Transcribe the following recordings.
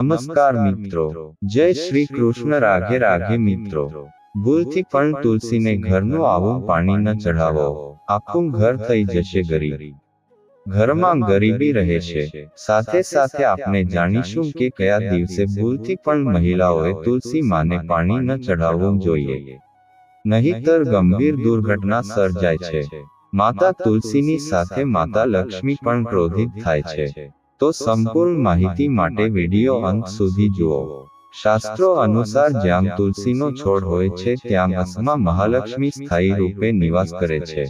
નમસ્કાર મિત્રો, જય શ્રી કૃષ્ણ. રાધે રાધે મિત્રો. ભૂલથી પણ તુલસીને ઘરનું આવું પાણી ન ચઢાવો, આખું ઘર થઈ જશે ગરીબ. ઘરમાં ગરીબી રહે છે. સાથે સાથે આપણે જાણીશું કે કયા દિવસે ભૂલથી પણ મહિલાઓએ તુલસી માને પાણી ન ચઢાવવું જોઈએ, નહીંતર ગંભીર દુર્ઘટના સર્જાય છે. માતા તુલસીની સાથે માતા લક્ષ્મી પણ ક્રોધિત થાય છે. તો સંપૂર્ણ માહિતી માટે વિડિયો અંત સુધી જુઓ. શાસ્ત્રો અનુસાર જ્યાં તુલસીનો છોડ હોય છે ત્યાં અસમાં મહાલક્ષ્મી સ્થાયી રૂપે નિવાસ કરે છે.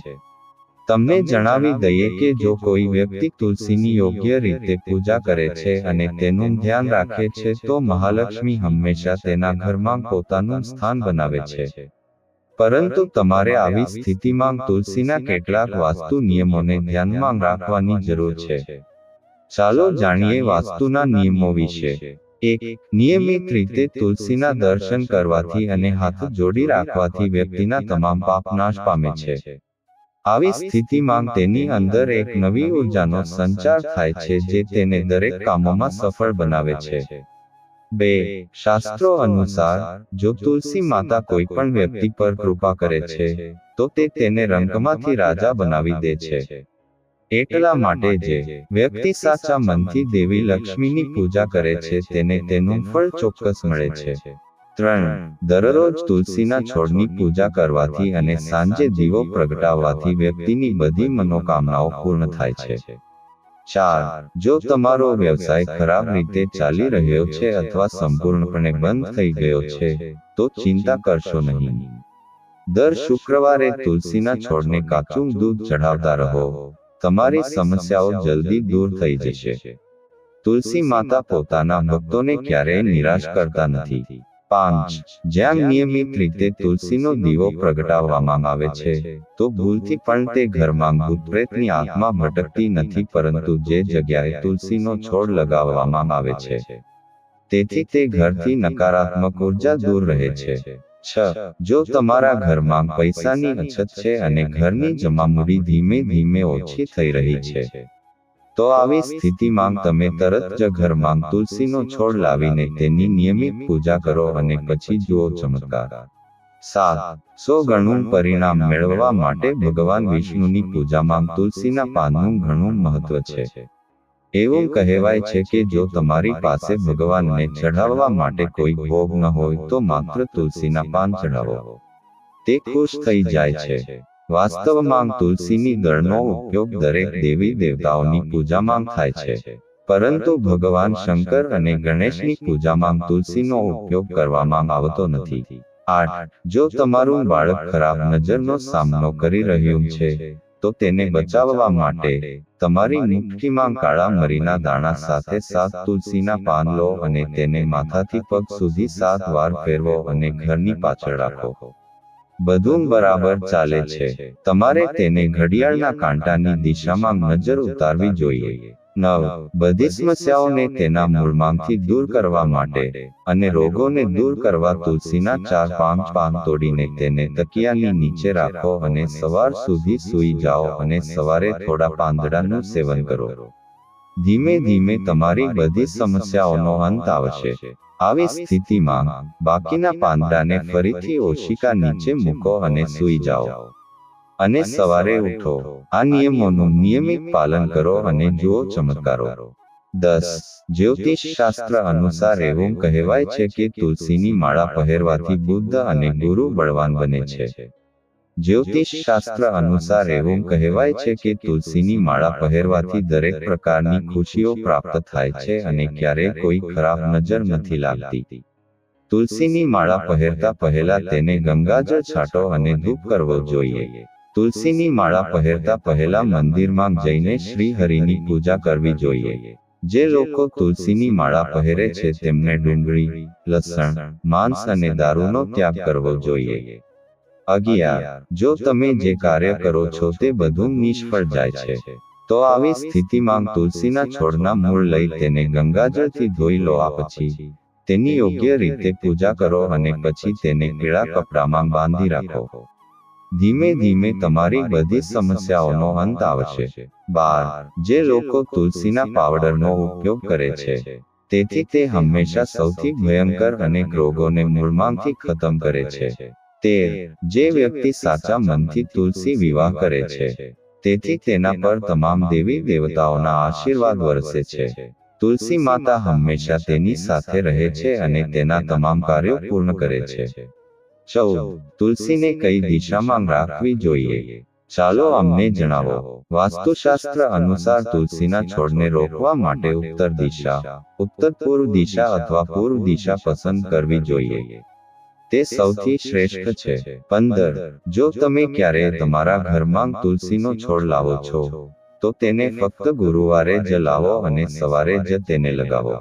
તમને જણાવી દઈએ કે જો કોઈ વ્યક્તિ તુલસીની યોગ્ય રીતે પૂજા કરે છે અને તેનું ધ્યાન રાખે છે તો મહાલક્ષ્મી હંમેશા તેના ઘરમાં પોતાનું સ્થાન બનાવે છે. પરંતુ તમારે આવી સ્થિતિમાં તુલસીના કેટલાક વાસ્તુ નિયમોને ધ્યાનમાં રાખવાની જરૂર છે. ચાલો જાણીએ વાસ્તુના નિયમો વિશે. 1. નિયમિત રીતે તુલસીના દર્શન કરવાથી અને હાથ જોડી રાખવાથી વ્યક્તિના તમામ પાપ નાશ પામે છે. આવી સ્થિતિમાં તેની અંદર એક નવી ઉર્જાનો સંચાર થાય છે જે તેને દરેક કામોમાં સફળ બનાવે છે. 2. શાસ્ત્રો અનુસાર જો તુલસી માતા કોઈ પણ વ્યક્તિ પર કૃપા કરે છે તો તે તેને રંગમાંથી રાજા બનાવી દે છે. એટલા માટે જે વ્યક્તિ સાચા મનથી દેવી લક્ષ્મીની પૂજા કરે છે તેને તેનું ફળ ચોક્કસ મળે છે. 3. દરરોજ તુલસીના છોડની પૂજા કરવાથી અને સાંજે દીવો પ્રગટાવવાથી વ્યક્તિની બધી મનોકામનાઓ પૂર્ણ થાય છે. 4. જો તમારો વ્યવસાય ખરાબ રીતે ચાલી રહ્યો છે અથવા સંપૂર્ણપણે બંધ થઈ ગયો છે તો ચિંતા કરશો નહીં. દર શુક્રવારે તુલસીના છોડને કાચું દૂધ ચઢાવતા રહો, તમારી સમસ્યાઓ જલ્દી દૂર થઈ જશે. તુલસી માતા પોતાના ભક્તોને ક્યારેય નિરાશ કરતા નથી. 5. જ્યાં નિયમિત રીતે તુલસીનો દીવો પ્રગટાવવામાં આવે છે તો ભૂલથી પણ તે ઘરમાં ભૂતપ્રેતની આત્મા ભટકતી નથી, પરંતુ જે જગ્યાએ તુલસીનો છોડ લગાવવામાં આવે છે તેથી તે ઘરથી નકારાત્મક ઉર્જા દૂર રહે છે. 6. જો તમારા ઘરમાં પૈસાની અછત છે અને ઘરની જમા મૂડી ધીમે ધીમે ઓછી થઈ રહી છે તો આવી સ્થિતિમાં તમે તરત જ ઘરમાં તુલસીનો છોડ લાવીને તેની નિયમિત પૂજા કરો અને પછી જુઓ ચમત્કાર. 7. 100 ગણું પરિણામ મેળવવા માટે ભગવાન વિષ્ણુની પૂજામાં તુલસીના પાનનું ઘણું મહત્વ છે. એવું કહેવાય છે કે જો તમારી પાસે ભગવાનને ચઢાવવા માટે કોઈ ભોગ ન હોય તો માત્ર તુલસીના પાન ચઢાવો, તે ખુશ થઈ જાય છે. વાસ્તવમાં તુલસીની દળનો ઉપયોગ દરેક દેવી દેવતાઓની પૂજામાં થાય છે, પરંતુ ભગવાન શંકર અને ગણેશની પૂજામાં તુલસીનો ઉપયોગ કરવામાં આવતો નથી. 8. જો તમારું બાળક ખરાબ નજરનો સામનો કરી રહ્યું છે તો તેને બચાવવા માટે તમારી મુઠ્ઠીમાં કાળા મરીના દાણા સાથે 7 તુલસીના પાન લો અને તેને માથાથી પગ સુધી 7 વાર ફેરવો અને ઘરની પાછળ રાખો. બધું બરાબર ચાલે છે. તમારે તેને ઘડિયાળના કાંટાની દિશામાં નજર ઉતારવી જોઈએ. 9. બધી સમસ્યાઓને તેના મૂળમાંથી દૂર કરવા માટે અને રોગોને દૂર કરવા તુલસીના 4-5 પાન તોડીને તેને તકિયાની નીચે રાખો અને સવાર સુધી સૂઈ જાઓ અને સવારે થોડા પાંદડાનું સેવન કરો. ધીમે ધીમે તમારી બધી સમસ્યાઓનો અંત આવશે. આવી સ્થિતિમાં બાકીના પાંદડાને ફરીથી ઓશિકા નીચે મૂકો અને સૂઈ જાઓ અને સવારે ઉઠો. આ નિયમોનું નિયમિત પાલન કરો અને જુઓ ચમત્કારો. 10. જ્યોતિષ શાસ્ત્ર અનુસાર એવું કહેવાય છે કે તુલસીની માળા પહેરવાથી બુદ્ધ અને ગુરુ બળવાન બને છે. જ્યોતિષ શાસ્ત્ર અનુસાર એવું કહેવાય છે કે તુલસીની માળા પહેરવાથી દરેક પ્રકારની ખુશીઓ પ્રાપ્ત થાય છે અને ક્યારેય કોઈ ખરાબ નજર નથી લાગતી. તુલસીની માળા પહેરતા પહેલા તેને ગંગાજળ છાંટો અને ધૂપ કરવો જોઈએ. તુલસીની માળા પહેરતા પહેલા મંદિરમાં જઈને શ્રી હરિની પૂજા કરવી જોઈએ. જે લોકો તુલસીની માળા પહેરે છે તેમને ડુંગળી, લસણ, માંસ અને દારૂનો ત્યાગ કરવો જોઈએ. 11. જો તમે જે કાર્ય કરો છો તે બધું નિષ્ફળ જાય છે તો આવી સ્થિતિમાં તુલસીના છોડના મૂળ લઈ તેને ગંગાજળથી ધોઈ લો. આ પછી તેની યોગ્ય રીતે પૂજા કરો અને પછી તેને પીળા કપડામાં બાંધી રાખો. ધીમે ધીમે તમારી બધી સમસ્યાઓનો અંત આવશે. 12. જે લોકો તુલસીના પાવડરનો ઉપયોગ કરે છે તેથી તે હંમેશા સૌથી ભયંકર અનેક રોગોને મૂળમાંથી ખતમ કરે છે. 13. જે વ્યક્તિ સાચા મનથી તુલસી વિવાહ કરે છે, તેથી તેના પર તમામ દેવી દેવતાઓના આશીર્વાદ વરસે છે. તુલસી માતા હંમેશા તેની સાથે રહે છે અને તેના તમામ કાર્યો પૂર્ણ કરે છે. 14. તુલસીને કઈ દિશામાં રાખવી જોઈએ? ચાલો અમને જણાવો. વાસ્તુશાસ્ત્ર અનુસાર તુલસીના છોડને રોકવા માટે ઉત્તર દિશા, ઉત્તર પૂર્વ દિશા અથવા પૂર્વ દિશા પસંદ કરવી જોઈએ. તે સૌથી શ્રેષ્ઠ છે. 15. જો તમે ક્યારેય તમારા ઘરમાં તુલસીનો છોડ લાવો છો, તો તેને ફક્ત ગુરુવારે જ લાવો અને સવારે જ તેને લગાવો.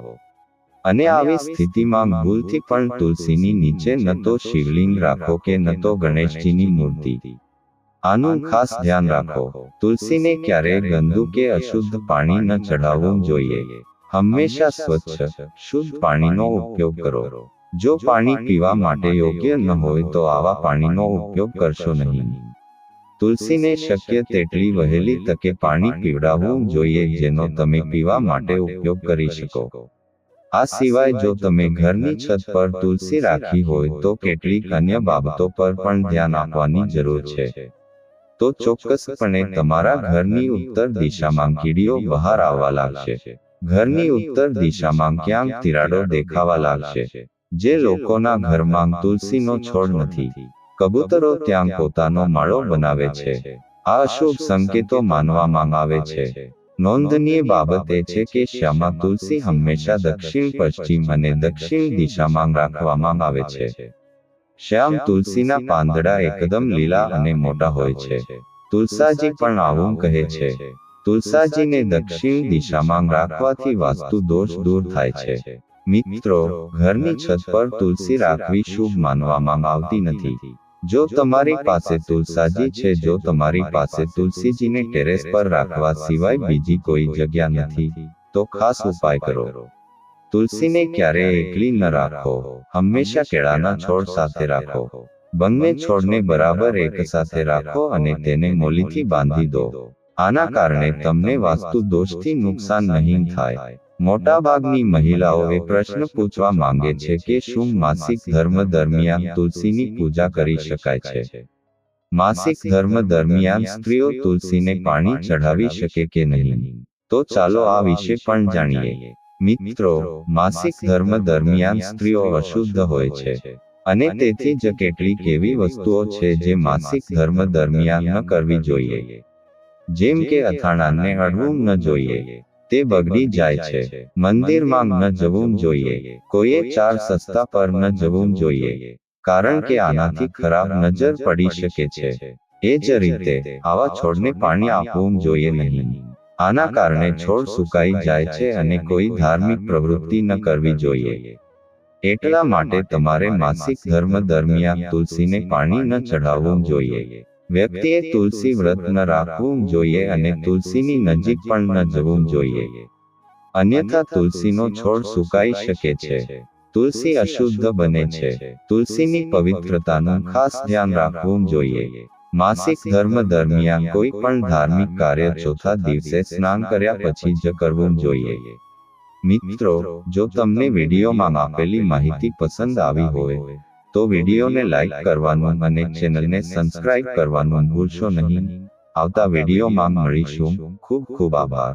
અને આવી સ્થિતિમાં ભૂલથી પણ તુલસીની નીચે ન તો શિવલિંગ રાખો કે ન તો ગણેશજીની મૂર્તિ. આનું ખાસ ધ્યાન રાખો. તુલસીને ક્યારેય ગંદુ કે અશુદ્ધ પાણી ન ચઢાવવું જોઈએ. હંમેશા સ્વચ્છ, શુદ્ધ પાણીનો ઉપયોગ કરો. જો પાણી પીવા માટે યોગ્ય ન હોય તો આવા પાણીનો ઉપયોગ કરશો નહીં. તુલસીને શક્ય તેટલી વહેલી તકે પાણી પીવડાવવું જોઈએ જેનો તમે પીવા માટે ઉપયોગ કરી શકો. આ સિવાય જો તમે ઘરની છત પર તુલસી રાખી હોય તો કેટલીક અન્ય બાબતો પર પણ ધ્યાન આપવાની જરૂર છે. તો ચોક્કસપણે તમારા ઘરની ઉત્તર દિશામાં કીડીઓ બહાર આવવા લાગશે. ઘરની ઉત્તર દિશામાં ક્યાંક તિરાડો દેખાવા લાગશે. જે લોકોના ઘરમાં તુલસીનો છોડ નથી, કબૂતરો ત્યાં પોતાનો માળો બનાવે છે. આ અશુભ સંકેતો માનવામાં આવે છે. નોંધનીય બાબત એ છે કે શ્યામાં તુલસી હંમેશા દક્ષિણ પશ્ચિમ અને દક્ષિણ દિશામાં રાખવામાં આવે છે. શ્યામ તુલસીના પાંદડા એકદમ લીલા અને મોટા હોય છે. તુલસાજી પણ આવું કહે છે. તુલસાજીને દક્ષિણ દિશામાં રાખવાથી વાસ્તુ દોષ દૂર થાય છે. મિત્રો, ઘરની છત પર તુલસી રાખવી શુભ માનવામાં આવતી નથી. જો તમારી પાસે તુલસાજી છે, જો તમારી પાસે તુલસીજીને ટેરેસ પર રાખવા સિવાય બીજી કોઈ જગ્યા નથી, તો ખાસ ઉપાય કરો. તુલસીને ક્યારેય એકલી ન રાખો. હંમેશા કેળાના છોડ સાથે રાખો. બંને છોડને બરાબર એક સાથે રાખો અને તેને મોલીથી બાંધી દો. આના કારણે તમને વાસ્તુ દોષથી નુકસાન નહીં થાય. મોટાભાગની મહિલાઓ એ પ્રશ્ન પૂછવા માંગે છે કે શું માસિક ધર્મ દરમિયાન તુલસીની પૂજા કરી શકાય છે? માસિક ધર્મ દરમિયાન સ્ત્રીઓ તુલસીને પાણી ચઢાવી શકે કે નહીં? તો ચાલો આ વિશે પણ જાણીએ. મિત્રો, માસિક ધર્મ દરમિયાન સ્ત્રીઓ અશુદ્ધ હોય છે. અને તેથી જ કેટલીક એવી વસ્તુઓ છે જે માસિક ધર્મ દરમિયાન ન કરવી જોઈએ. જેમ કે અથાણાને અડવું ન જોઈએ. તે બગડી જાય છે. મંદિરમાં ન જવું જોઈએ. કોઈએ ચાર સસ્તા પર ન જવું જોઈએ. કારણ કે આનાથી ખરાબ નજર પડી શકે છે. એ જ રીતે, આવા છોડને પાણી આપવું જોઈએ નહીં. આના કારણે છોડ સુકાઈ જાય છે અને કોઈ ધાર્મિક પ્રવૃત્તિ ન કરવી જોઈએ. એટલા માટે તમારે માસિક ધર્મ દરમિયાન તુલસીને પાણી ન ચઢાવવું જોઈએ. વ્યક્તિએ તુલસી વ્રત ન રાખવું જોઈએ અને તુલસીની નજીક પણ ન જવું જોઈએ. અન્યથા તુલસીનો છોડ સુકાઈ શકે છે. તુલસી અશુદ્ધ બને છે. તુલસીની પવિત્રતાનું ખાસ ધ્યાન રાખવું જોઈએ. માસિક ધર્મ દરમિયાન કોઈ પણ ધાર્મિક કાર્ય ચોથા દિવસે સ્નાન કર્યા પછી જ કરવું જોઈએ. મિત્રો, જો તમને વિડીયોમાં આપેલી માહિતી પસંદ આવી હોય તો વિડીયોને લાઈક કરવાનું અને ચેનલને સબસ્ક્રાઇબ કરવાનું ભૂલશો નહીં. આવતા વિડીયોમાં મળીશું. ખૂબ ખૂબ આભાર.